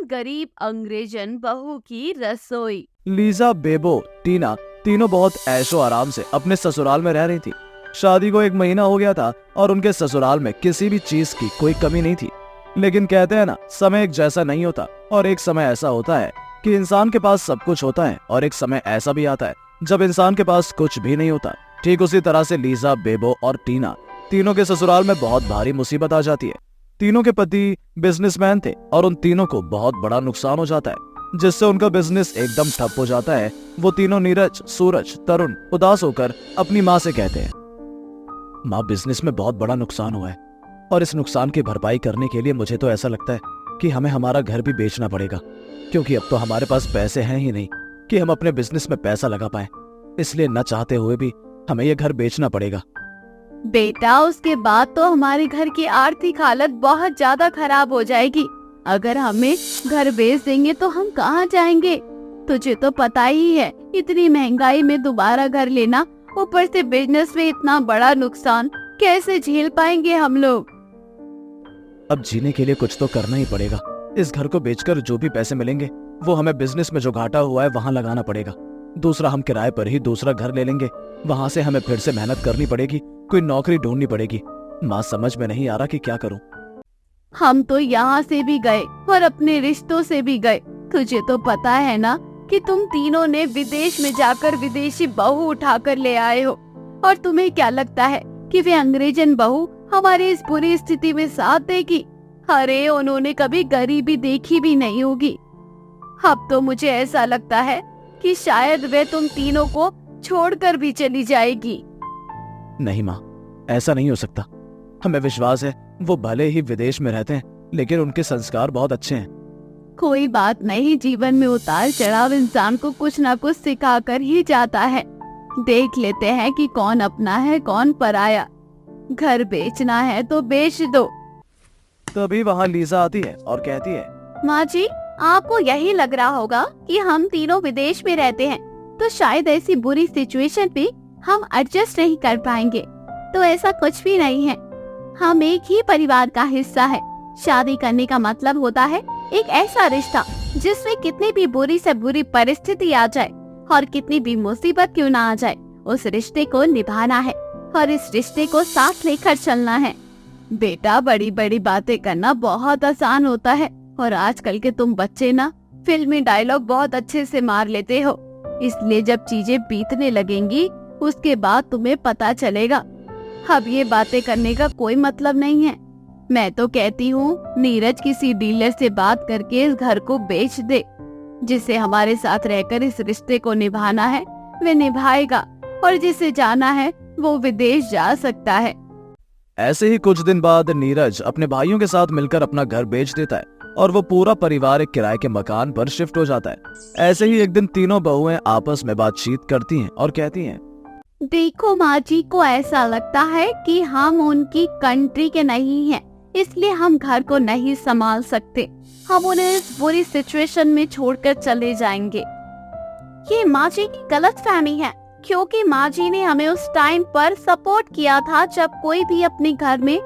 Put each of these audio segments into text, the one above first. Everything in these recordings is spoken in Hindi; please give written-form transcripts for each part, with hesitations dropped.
गरीब अंग्रेजन बहू की रसोई। लीजा, बेबो, टीना तीनों बहुत ऐशो आराम से अपने ससुराल में रह रही थी। शादी को 1 महीना हो गया था और उनके ससुराल में किसी भी चीज की कोई कमी नहीं थी। लेकिन कहते हैं ना, समय एक जैसा नहीं होता और एक समय ऐसा होता है कि इंसान के पास सब कुछ होता है और एक समय ऐसा भी आता है जब इंसान के पास कुछ भी नहीं होता। ठीक उसी तरह से लीजा, बेबो और टीना तीनों के ससुराल में बहुत भारी मुसीबत आ जाती है। तीनों के पति बिजनेसमैन थे और उन तीनों को बहुत बड़ा नुकसान हो जाता है, जिससे उनका बिजनेस एकदम ठप हो जाता है। वो तीनों नीरज, सूरज, तरुण उदास होकर अपनी माँ से कहते हैं, माँ, बिजनेस में बहुत बड़ा नुकसान हुआ है और इस नुकसान की भरपाई करने के लिए मुझे तो ऐसा लगता है कि हमें हमारा घर भी बेचना पड़ेगा, क्योंकि अब तो हमारे पास पैसे हैं ही नहीं कि हम अपने बिजनेस में पैसा लगा पाए। इसलिए न चाहते हुए भी हमें ये घर बेचना पड़ेगा। बेटा, उसके बाद तो हमारे घर की आर्थिक हालत बहुत ज्यादा खराब हो जाएगी। अगर हमें घर बेच देंगे तो हम कहाँ जाएंगे? तुझे तो पता ही है, इतनी महंगाई में दोबारा घर लेना, ऊपर से बिजनेस में इतना बड़ा नुकसान, कैसे झेल पाएंगे हम लोग? अब जीने के लिए कुछ तो करना ही पड़ेगा। इस घर को बेचकर जो भी पैसे मिलेंगे वो हमें बिजनेस में जो घाटा हुआ है वहां लगाना पड़ेगा। दूसरा, हम किराए पर ही दूसरा घर ले लेंगे। वहां से हमें फिर से मेहनत करनी पड़ेगी, कोई नौकरी ढूंढनी पड़ेगी। माँ, समझ में नहीं आ रहा कि क्या करूं। हम तो यहाँ से भी गए और अपने रिश्तों से भी गए। तुझे तो पता है ना कि तुम तीनों ने विदेश में जाकर विदेशी बहू उठाकर ले आए हो, और तुम्हें क्या लगता है कि वे अंग्रेजन बहू हमारी इस बुरी स्थिति में साथ देगी? अरे, उन्होंने कभी गरीबी देखी भी नहीं होगी। अब तो मुझे ऐसा लगता है कि शायद वे तुम तीनों को छोड़कर भी चली जाएगी। नहीं माँ, ऐसा नहीं हो सकता। हमें विश्वास है वो भले ही विदेश में रहते हैं, लेकिन उनके संस्कार बहुत अच्छे हैं। कोई बात नहीं, जीवन में उतार चढ़ाव इंसान को कुछ न कुछ सिखा कर ही जाता है। देख लेते हैं कि कौन अपना है कौन पराया। घर बेचना है तो बेच दो। तभी वहाँ लीजा आती है और कहती है, माँ जी, आपको यही लग रहा होगा कि हम तीनों विदेश में रहते हैं, तो शायद ऐसी बुरी सिचुएशन पे हम एडजस्ट नहीं कर पाएंगे। तो ऐसा कुछ भी नहीं है, हम एक ही परिवार का हिस्सा है। शादी करने का मतलब होता है एक ऐसा रिश्ता जिसमें कितनी भी बुरी से बुरी परिस्थिति आ जाए और कितनी भी मुसीबत क्यों ना आ जाए, उस रिश्ते को निभाना है और इस रिश्ते को साथ लेकर चलना है। बेटा, बड़ी बड़ी बातें करना बहुत आसान होता है, और आजकल के तुम बच्चे ना फिल्मी डायलॉग बहुत अच्छे से मार लेते हो। इसलिए जब चीजें बीतने लगेंगी उसके बाद तुम्हें पता चलेगा। अब ये बातें करने का कोई मतलब नहीं है। मैं तो कहती हूँ नीरज किसी डीलर से बात करके इस घर को बेच दे। जिसे हमारे साथ रहकर इस रिश्ते को निभाना है वे निभाएगा, और जिसे जाना है वो विदेश जा सकता है। ऐसे ही कुछ दिन बाद नीरज अपने भाइयों के साथ मिलकर अपना घर बेच देता है और वो पूरा परिवार एक किराए के मकान पर शिफ्ट हो जाता है। ऐसे ही एक दिन तीनों बहुएं आपस में बातचीत करती हैं और कहती हैं, देखो, माँ जी को ऐसा लगता है कि हम उनकी कंट्री के नहीं हैं, इसलिए हम घर को नहीं संभाल सकते। हम उन्हें इस बुरी सिचुएशन में छोड़कर चले जाएंगे। ये माँ जी की गलतफहमी है, क्योंकि माँ जी ने हमें उस टाइम पर सपोर्ट किया था जब कोई भी अपने घर में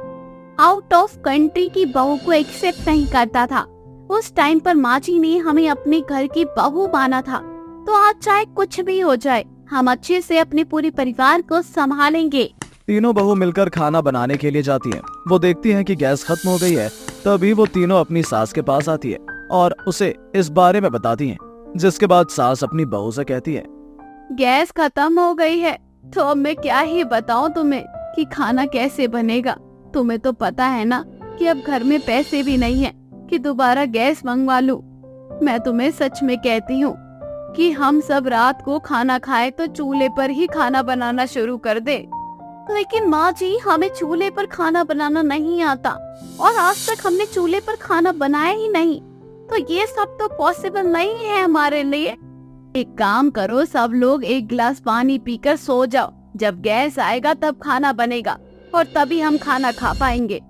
आउट ऑफ कंट्री की बहू को एक्सेप्ट नहीं करता था। उस टाइम पर माँ जी ने हमें अपने घर की बहू माना था। तो आज चाहे कुछ भी हो जाए, हम अच्छे से अपने पूरे परिवार को संभालेंगे। तीनों बहू मिलकर खाना बनाने के लिए जाती हैं। वो देखती हैं कि गैस खत्म हो गई है। तभी वो तीनों अपनी सास के पास आती है और उसे इस बारे में बताती हैं, जिसके बाद सास अपनी बहू से कहती है, गैस खत्म हो गई है, तो अब मैं क्या ही बताऊं तुम्हें कि खाना कैसे बनेगा। तुम्हें तो पता है ना कि अब घर में पैसे भी नहीं है कि दोबारा गैस मंगवा लूं। मैं तुम्हें सच में कहती हूँ कि हम सब रात को खाना खाए तो चूल्हे पर ही खाना बनाना शुरू कर दे। लेकिन माँ जी, हमें चूल्हे पर खाना बनाना नहीं आता और आज तक हमने चूल्हे पर खाना बनाया ही नहीं, तो ये सब तो पॉसिबल नहीं है हमारे लिए। एक काम करो, सब लोग एक गिलास पानी पीकर सो जाओ। जब गैस आएगा तब खाना बनेगा और तभी हम खाना खा पाएंगे।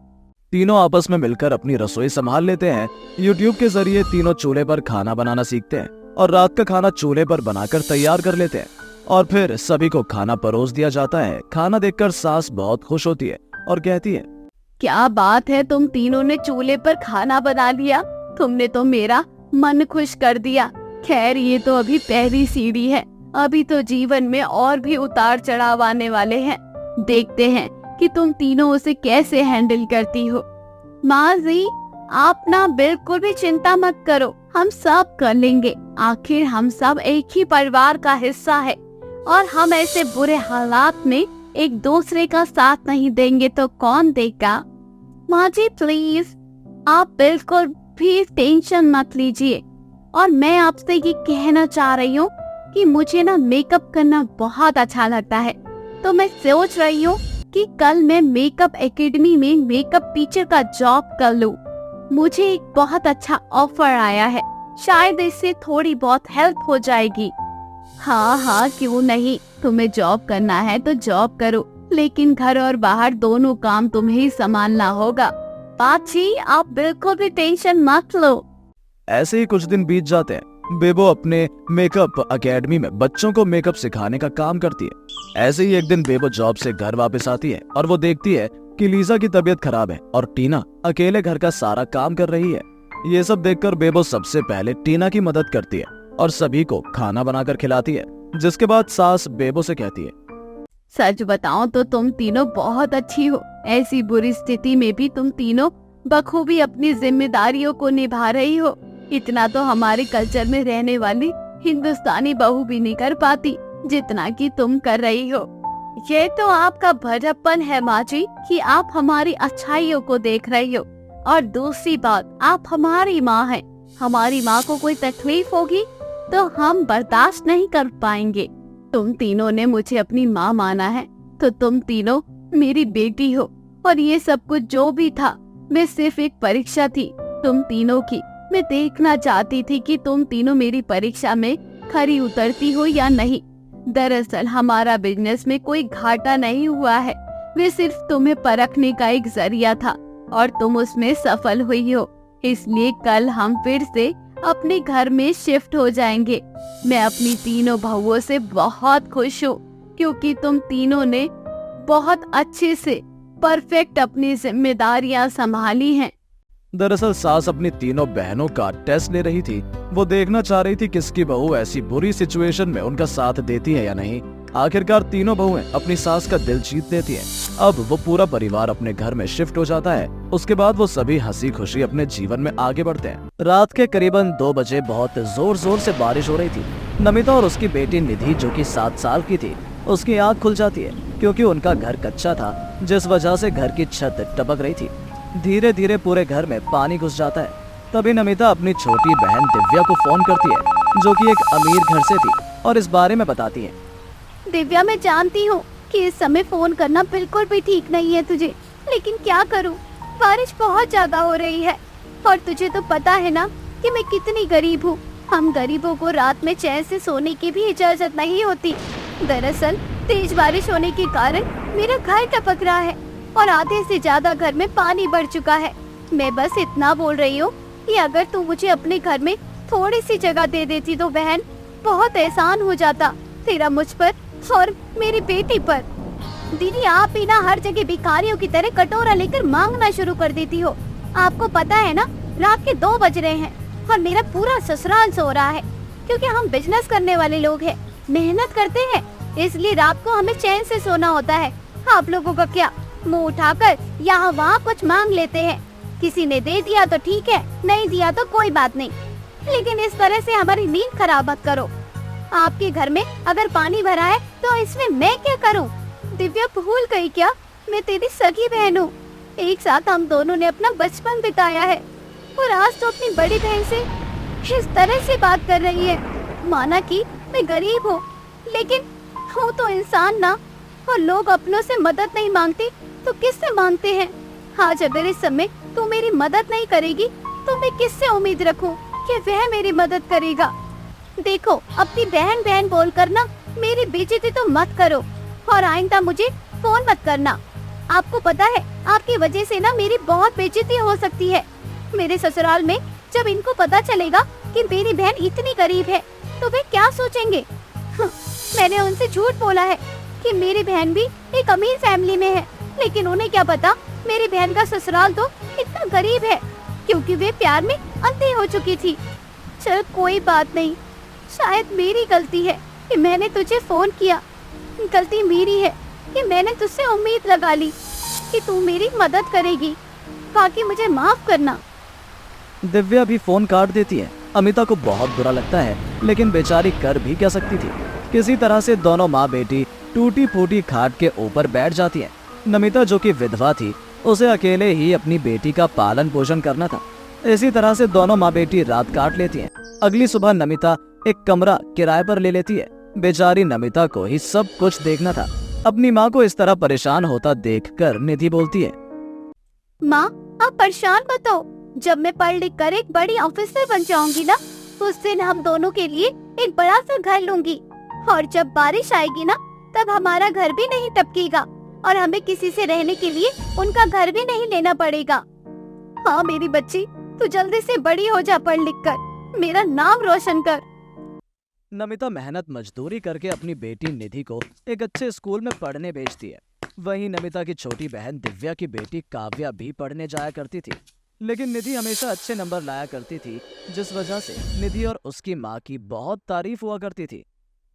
तीनों आपस में मिलकर अपनी रसोई संभाल लेते हैं। यूट्यूब के जरिए तीनों चूल्हे पर खाना बनाना सीखते हैं और रात का खाना चूल्हे पर बनाकर तैयार कर लेते हैं और फिर सभी को खाना परोस दिया जाता है। खाना देखकर सास बहुत खुश होती है और कहती है, क्या बात है, तुम तीनों ने चूल्हे पर खाना बना लिया। तुमने तो मेरा मन खुश कर दिया। खैर ये तो अभी पहली सीढ़ी है, अभी तो जीवन में और भी उतार चढ़ाव आने वाले हैं। देखते हैं कि तुम तीनों उसे कैसे हैंडल करती हो। माँ जी, आप ना बिल्कुल भी चिंता मत करो, हम सब कर लेंगे। आखिर हम सब एक ही परिवार का हिस्सा है और हम ऐसे बुरे हालात में एक दूसरे का साथ नहीं देंगे तो कौन देगा। माँ जी प्लीज, आप बिल्कुल भी टेंशन मत लीजिए। और मैं आपसे ये कहना चाह रही हूँ कि मुझे ना मेकअप करना बहुत अच्छा लगता है, तो मैं सोच रही हूँ कि कल मैं मेकअप एकेडमी में मेकअप टीचर का जॉब कर लूँ। मुझे एक बहुत अच्छा ऑफर आया है, शायद इससे थोड़ी बहुत हेल्प हो जाएगी। हाँ, क्यों नहीं, तुम्हें जॉब करना है तो जॉब करो, लेकिन घर और बाहर दोनों काम तुम्हें ही संभालना होगा। बाची, आप बिल्कुल भी टेंशन मत लो। ऐसे ही कुछ दिन बीत जाते हैं। बेबो अपने मेकअप एकेडमी में बच्चों को मेकअप सिखाने का काम करती है। ऐसे ही एक दिन बेबो जॉब से घर वापस आती है और वो देखती है कि लीजा की तबीयत खराब है और टीना अकेले घर का सारा काम कर रही है। ये सब देखकर बेबो सबसे पहले टीना की मदद करती है और सभी को खाना बनाकर खिलाती है। जिसके बाद सास बेबो से कहती है, सच बताओ तो तुम तीनों बहुत अच्छी हो। ऐसी बुरी स्थिति में भी तुम तीनों बखूबी अपनी जिम्मेदारियों को निभा रही हो। इतना तो हमारे कल्चर में रहने वाली हिंदुस्तानी बहू भी नहीं कर पाती जितना कि तुम कर रही हो। ये तो आपका भजप्पन है माँ जी कि आप हमारी अच्छाइयों को देख रही हो। और दूसरी बात, आप हमारी माँ हैं। हमारी माँ को कोई तकलीफ होगी तो हम बर्दाश्त नहीं कर पाएंगे। तुम तीनों ने मुझे अपनी माँ माना है तो तुम तीनों मेरी बेटी हो। और ये सब कुछ जो भी था, मैं सिर्फ एक परीक्षा थी तुम तीनों की। मैं देखना चाहती थी कि तुम तीनों मेरी परीक्षा में खरी उतरती हो या नहीं। दरअसल हमारा बिजनेस में कोई घाटा नहीं हुआ है, वे सिर्फ तुम्हें परखने का एक जरिया था और तुम उसमें सफल हुई हो। इसलिए कल हम फिर से अपने घर में शिफ्ट हो जाएंगे। मैं अपनी तीनों बहुओं से बहुत खुश हूँ क्योंकि तुम तीनों ने बहुत अच्छे से परफेक्ट अपनी जिम्मेदारियां संभाली हैं। दरअसल सास अपनी तीनों बहनों का टेस्ट ले रही थी। वो देखना चाह रही थी किसकी बहू ऐसी बुरी सिचुएशन में उनका साथ देती है या नहीं। आखिरकार तीनों बहुएं अपनी सास का दिल जीत लेती हैं। अब वो पूरा परिवार अपने घर में शिफ्ट हो जाता है। उसके बाद वो सभी हंसी खुशी अपने जीवन में आगे बढ़ते हैं। रात के करीबन 2 बजे बहुत जोर जोर से बारिश हो रही थी। नमिता और उसकी बेटी निधि, जो कि 7 साल की थी, उसकी आँख खुल जाती है क्योंकि उनका घर कच्चा था, जिस वजह से घर की छत टपक रही थी। धीरे धीरे पूरे घर में पानी घुस जाता है। तभी नमिता अपनी छोटी बहन दिव्या को फोन करती है, जो कि एक अमीर घर से थी, और इस बारे में बताती है। दिव्या, मैं जानती हूँ कि इस समय फोन करना बिल्कुल भी ठीक नहीं है तुझे, लेकिन क्या करूँ, बारिश बहुत ज्यादा हो रही है और तुझे तो पता है ना कि मैं कितनी गरीब हूँ। हम गरीबों को रात में चैन से सोने की भी इजाजत नहीं होती। दरअसल तेज बारिश होने के कारण मेरा घर टपक रहा है और आधे से ज्यादा घर में पानी भर चुका है। मैं बस इतना बोल रही हूँ कि अगर तू मुझे अपने घर में थोड़ी सी जगह दे देती तो बहन, बहुत एहसान हो जाता तेरा मुझ पर और मेरी बेटी पर। दीदी, आप ही ना हर जगह भिखारियों की तरह कटोरा लेकर मांगना शुरू कर देती हो। आपको पता है ना, रात के 2 बज रहे हैं और मेरा पूरा ससुराल सो रहा है क्योंकि हम बिजनेस करने वाले लोग हैं, मेहनत करते हैं, इसलिए रात को हमें चैन से सोना होता है। आप लोगों का क्या, मुंह उठाकर यहाँ वहाँ कुछ मांग लेते हैं। किसी ने दे दिया तो ठीक है, नहीं दिया तो कोई बात नहीं, लेकिन इस तरह से हमारी नींद खराब मत करो। आपके घर में अगर पानी भरा है तो इसमें मैं क्या करूं? दिव्या, भूल गई क्या, मैं तेरी सगी बहन हूँ। एक साथ हम दोनों ने अपना बचपन बिताया है और आज तो अपनी बड़ी बहन से इस तरह से बात कर रही है। माना कि मैं गरीब हूँ, लेकिन हूँ तो इंसान ना, और लोग अपनों से मदद नहीं मांगते तो किससे मांगते हैं? आज अगर इस समय तू मेरी मदद नहीं करेगी तो मैं किससे उम्मीद रखूं कि वह मेरी मदद करेगा? देखो, अपनी बहन बहन बोलकर ना मेरी बेइज्जती तो मत करो और आइंदा मुझे फोन मत करना। आपको पता है, आपकी वजह से ना मेरी बहुत बेइज्जती हो सकती है। मेरे ससुराल में जब इनको पता चलेगा कि मेरी बहन इतनी गरीब है तो वे क्या सोचेंगे? मैंने उनसे झूठ बोला है कि मेरी बहन भी एक अमीर फैमिली में है, लेकिन उन्हें क्या पता मेरी बहन का ससुराल तो इतना गरीब है, क्योंकि वे प्यार में अंधी हो चुकी थी। चल कोई बात नहीं, शायद मेरी गलती है कि मैंने तुझे फोन किया। गलती मेरी है कि मैंने तुझसे उम्मीद लगा ली कि तू मेरी मदद करेगी। बाकी मुझे माफ करना। दिव्या भी फोन काट देती है। अमिता को बहुत बुरा लगता है, लेकिन बेचारी कर भी क्या सकती थी। किसी तरह से दोनों माँ बेटी टूटी फूटी खाट के ऊपर बैठ जाती हैं। नमिता जो कि विधवा थी, उसे अकेले ही अपनी बेटी का पालन पोषण करना था। इसी तरह से दोनों माँ बेटी रात काट लेती हैं। अगली सुबह नमिता एक कमरा किराए पर ले लेती है। बेचारी नमिता को ही सब कुछ देखना था। अपनी माँ को इस तरह परेशान होता देखकर निधि बोलती है, माँ आप परेशान मत हो। जब मैं पढ़ लिख कर एक बड़ी ऑफिसर बन जाऊंगी ना, उस दिन हम दोनों के लिए एक बड़ा सा घर लूंगी। और जब बारिश आएगी ना, तब हमारा घर भी नहीं टपकेगा और हमें किसी से रहने के लिए उनका घर भी नहीं लेना पड़ेगा। हाँ मेरी बच्ची, तू जल्दी से बड़ी हो जा, पढ़ लिख कर मेरा नाम रोशन कर। नमिता मेहनत मजदूरी करके अपनी बेटी निधि को एक अच्छे स्कूल में पढ़ने भेजती है। वहीं नमिता की छोटी बहन दिव्या की बेटी काव्या भी पढ़ने जाया करती थी, लेकिन निधि हमेशा अच्छे नंबर लाया करती थी, जिस वजह से निधि और उसकी माँ की बहुत तारीफ हुआ करती थी।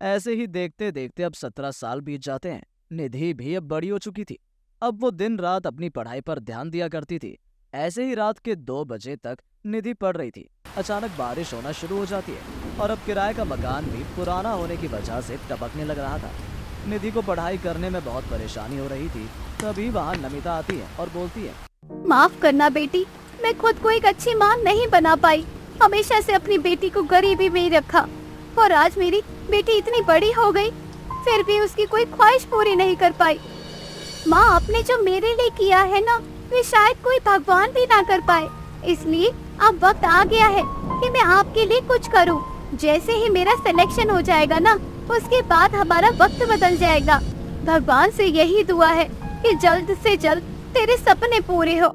ऐसे ही देखते देखते अब 17 साल बीत जाते हैं। निधि भी अब बड़ी हो चुकी थी। अब वो दिन रात अपनी पढ़ाई पर ध्यान दिया करती थी। ऐसे ही रात के 2 बजे तक निधि पढ़ रही थी। अचानक बारिश होना शुरू हो जाती है और अब किराए का मकान भी पुराना होने की वजह से टपकने लग रहा था। निधि को पढ़ाई करने में बहुत परेशानी हो रही थी। तभी वहाँ नमिता आती है और बोलती है, माफ करना बेटी, मैं खुद को एक अच्छी माँ नहीं बना पाई। हमेशा से अपनी बेटी को गरीबी में ही रखा और आज मेरी बेटी इतनी बड़ी हो गई, फिर भी उसकी कोई ख्वाहिश पूरी नहीं कर पाई। माँ आपने जो मेरे लिए किया है ना, वे शायद कोई भगवान भी ना कर पाए। इसलिए अब वक्त आ गया है कि मैं आपके लिए कुछ करूं। जैसे ही मेरा सिलेक्शन हो जाएगा ना, उसके बाद हमारा वक्त बदल जाएगा। भगवान से यही दुआ है कि जल्द से जल्द तेरे सपने पूरे हो।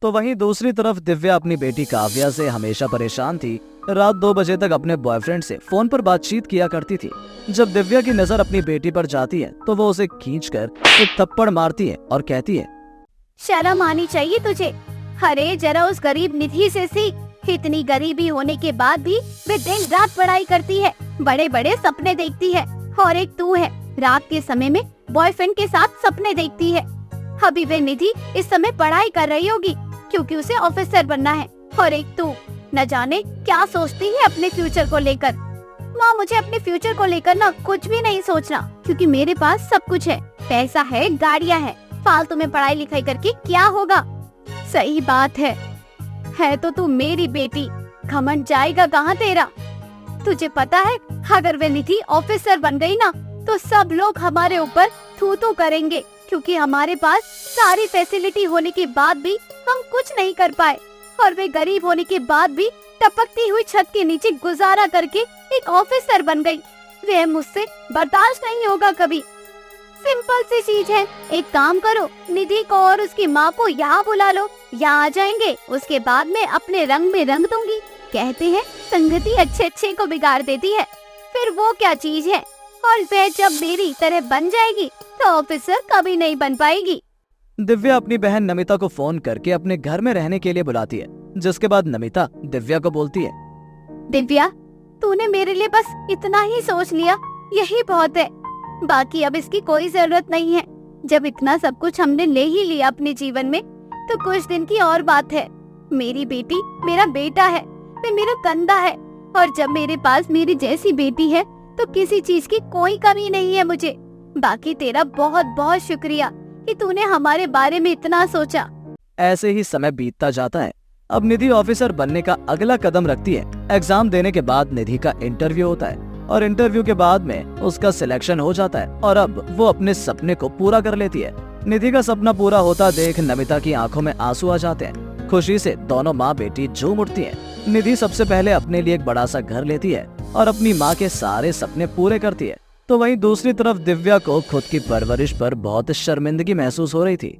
तो वहीं दूसरी तरफ दिव्या अपनी बेटी काव्या से हमेशा परेशान थी। रात 2 बजे तक अपने बॉयफ्रेंड से फोन पर बातचीत किया करती थी। जब दिव्या की नजर अपनी बेटी पर जाती है तो वो उसे खींचकर एक थप्पड़ मारती है और कहती है, शर्म आनी चाहिए तुझे। अरे जरा उस गरीब निधि से सीख। इतनी गरीबी होने के बाद भी वे दिन रात पढ़ाई करती है, बड़े बड़े सपने देखती है। और एक तू है, रात के समय में बॉयफ्रेंड के साथ सपने देखती है। अभी वे निधि इस समय पढ़ाई कर रही होगी क्योंकि उसे ऑफिसर बनना है। और एक तू न जाने क्या सोचती है अपने फ्यूचर को लेकर। माँ मुझे अपने फ्यूचर को लेकर ना कुछ भी नहीं सोचना, क्योंकि मेरे पास सब कुछ है। पैसा है, गाड़ियाँ है। फालतू में पढ़ाई लिखाई करके क्या होगा। सही बात है तो तू मेरी बेटी, घमंड जाएगा कहाँ तेरा। तुझे पता है अगर वे निधि ऑफिसर बन गई ना, तो सब लोग हमारे ऊपर थू थू करेंगे, क्योंकि हमारे पास सारी फैसिलिटी होने के बाद भी हम कुछ नहीं कर पाए। और वे गरीब होने के बाद भी टपकती हुई छत के नीचे गुजारा करके एक ऑफिसर बन गई। वे मुझसे बर्दाश्त नहीं होगा कभी। सिंपल सी चीज है, एक काम करो, निधि को और उसकी माँ को यहाँ बुला लो। यहाँ आ जाएंगे, उसके बाद मैं अपने रंग में रंग दूंगी। कहते हैं संगति अच्छे को बिगाड़ देती है। फिर वो क्या चीज है। और वह जब मेरी तरह बन जाएगी तो ऑफिसर कभी नहीं बन पाएगी। दिव्या अपनी बहन नमिता को फोन करके अपने घर में रहने के लिए बुलाती है, जिसके बाद नमिता दिव्या को बोलती है, दिव्या तूने मेरे लिए बस इतना ही सोच लिया, यही बहुत है। बाकी अब इसकी कोई जरूरत नहीं है। जब इतना सब कुछ हमने ले ही लिया अपने जीवन में, तो कुछ दिन की और बात है। मेरी बेटी मेरा बेटा है, वे मेरा कंधा है। और जब मेरे पास मेरी जैसी बेटी है तो किसी चीज की कोई कमी नहीं है मुझे। बाकी तेरा बहुत बहुत शुक्रिया कि तूने हमारे बारे में इतना सोचा। ऐसे ही समय बीतता जाता है। अब निधि ऑफिसर बनने का अगला कदम रखती है। एग्जाम देने के बाद निधि का इंटरव्यू होता है और इंटरव्यू के बाद में उसका सिलेक्शन हो जाता है और अब वो अपने सपने को पूरा कर लेती है। निधि का सपना पूरा होता देख नमिता की आंखों में आंसू आ जाते हैं। खुशी से दोनों माँ बेटी झूम उठती हैं। निधि सबसे पहले अपने लिए एक बड़ा सा घर लेती है और अपनी माँ के सारे सपने पूरे करती है। तो वहीं दूसरी तरफ दिव्या को खुद की परवरिश पर बहुत शर्मिंदगी महसूस हो रही थी।